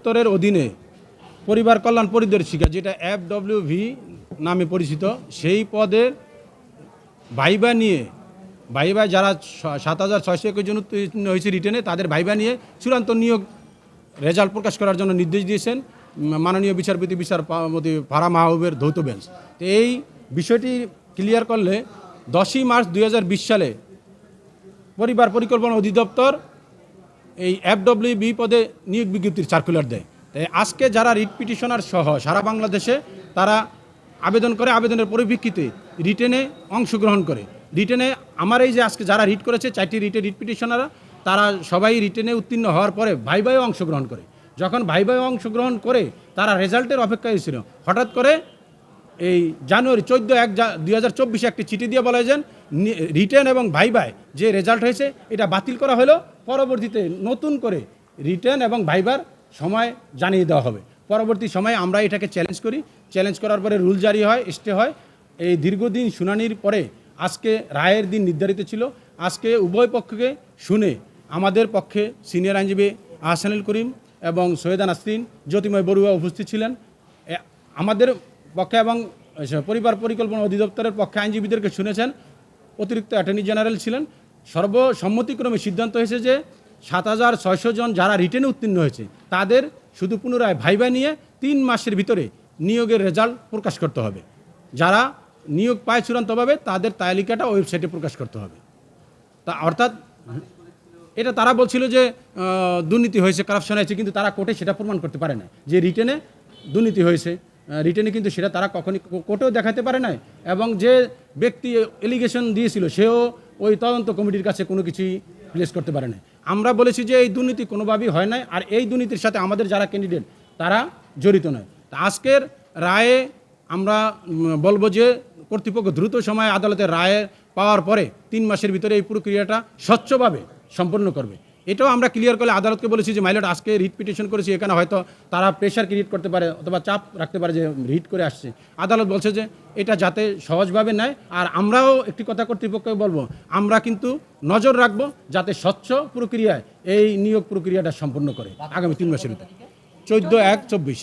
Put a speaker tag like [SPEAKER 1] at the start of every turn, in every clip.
[SPEAKER 1] অধিদপ্তরের অধীনে পরিবার কল্যাণ পরিদর্শিকা, যেটা FWV নামে পরিচিত, সেই পদের ভাইবা নিয়ে, ভাইবা যারা 7,621 জন উত্তীর্ণ হয়েছে রিটেনে, তাদের ভাইবা নিয়ে চূড়ান্ত নিয়োগ রেজাল্ট প্রকাশ করার জন্য নির্দেশ দিয়েছেন মাননীয় বিচারপতি ফারাহ মাহবুবের ধৌত বেঞ্চ। তো এই বিষয়টি ক্লিয়ার করলে 10ই মার্চ 2020 সালে পরিবার পরিকল্পনা অধিদপ্তর এই FWB পদে নিয়োগ বিজ্ঞপ্তির সার্কুলার দেয়। তাই আজকে যারা রিট পিটিশনার সহ সারা বাংলাদেশে তারা আবেদন করে, আবেদনের পরিপ্রেক্ষিতে রিটেনে অংশগ্রহণ করে। রিটেনে আমার এই যে আজকে যারা রিট করেছে 4টি রিট পিটিশনাররা, তারা সবাই রিটেনে উত্তীর্ণ হওয়ার পরে ভাইভায় অংশগ্রহণ করে। যখন ভাইভায় অংশগ্রহণ করে তারা রেজাল্টের অপেক্ষায় ছিল, হঠাৎ করে এই জানুয়ারি 14/1/2024 একটি চিঠি দিয়ে বলা যায় রিটেন এবং ভাইভায় যে রেজাল্ট হয়েছে এটা বাতিল করা হলো, পরবর্তীতে নতুন করে রিটেন এবং ভাইবার সময় জানিয়ে দেওয়া হবে। পরবর্তী সময়ে আমরা এটাকে চ্যালেঞ্জ করি, চ্যালেঞ্জ করার পরে রুল জারি হয়, স্টে হয়। এই দীর্ঘদিন শুনানির পরে আজকে রায়ের দিন নির্ধারিত ছিল। আজকে উভয় পক্ষকে শুনে আমাদের পক্ষে সিনিয়র আইনজীবী আহসানুল করিম এবং সৈয়দা নাসরিন, জ্যোতিময় বড়ুয়া উপস্থিত ছিলেন। আমাদের পক্ষে এবং পরিবার পরিকল্পনা অধিদপ্তরের পক্ষে আইনজীবীদেরকে শুনেছেন। অতিরিক্ত অ্যাটর্নি জেনারেল ছিলেন। সর্বসম্মতিক্রমে সিদ্ধান্ত হয়েছে যে 7,600 জন যারা রিটেনে উত্তীর্ণ হয়েছে তাদের শুধু পুনরায় ভাইবা নিয়ে 3 মাসের ভিতরে নিয়োগের রেজাল্ট প্রকাশ করতে হবে। যারা নিয়োগ পায় চূড়ান্তভাবে তাদের তালিকাটা ওয়েবসাইটে প্রকাশ করতে হবে। তা অর্থাৎ এটা তারা বলছিল যে দুর্নীতি হয়েছে, কারাপশন হয়েছে, কিন্তু তারা কোর্টে সেটা প্রমাণ করতে পারে না যে রিটেনে দুর্নীতি হয়েছে। রিটেনে কিন্তু সেটা তারা কখনই কোর্টেও দেখাতে পারে না, এবং যে ব্যক্তি এলিগেশন দিয়েছিল সেও ওই তদন্ত কমিটির কাছে কোনো কিছুই প্লেস করতে পারে না। আমরা বলেছি যে এই দুর্নীতি কোনোভাবেই হয় না, আর এই দুর্নীতির সাথে আমাদের যারা ক্যান্ডিডেট তারা জড়িত নয়। তা আজকের রায়ে আমরা বলবো যে কর্তৃপক্ষ দ্রুত সময়ে আদালতের রায়ে পাওয়ার পরে 3 মাসের ভিতরে এই প্রক্রিয়াটা স্বচ্ছভাবে সম্পন্ন করবে। এটাও আমরা ক্লিয়ার করলে আদালতকে বলেছি যে মাইলট আজকে রিট পিটিশন করেছি, এখানে হয়তো তারা প্রেশার ক্রিয়েট করতে পারে অথবা চাপ রাখতে পারে যে রিট করে আসছে। আদালত বলছে যে এটা যাতে সহজভাবে নেয়। আর আমরাও একটি কথা কর্তৃপক্ষকে বলবো, আমরা কিন্তু নজর রাখবো যাতে স্বচ্ছ প্রক্রিয়ায় এই নিয়োগ প্রক্রিয়াটা সম্পন্ন করে আগামী 3 মাসের ভিতরে। 14/1/24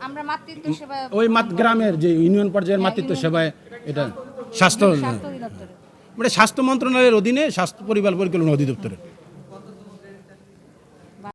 [SPEAKER 2] আমরা মাতৃত্ব সেবা
[SPEAKER 1] ওই গ্রামের যে ইউনিয়ন পর্যায়ের মাতৃত্ব সেবায়, এটা স্বাস্থ্য
[SPEAKER 2] স্বাস্থ্য অধিদপ্তরে
[SPEAKER 1] মানে স্বাস্থ্য মন্ত্রণালয়ের অধীনে স্বাস্থ্য পরিবার পরিকল্পনা অধিদপ্তরের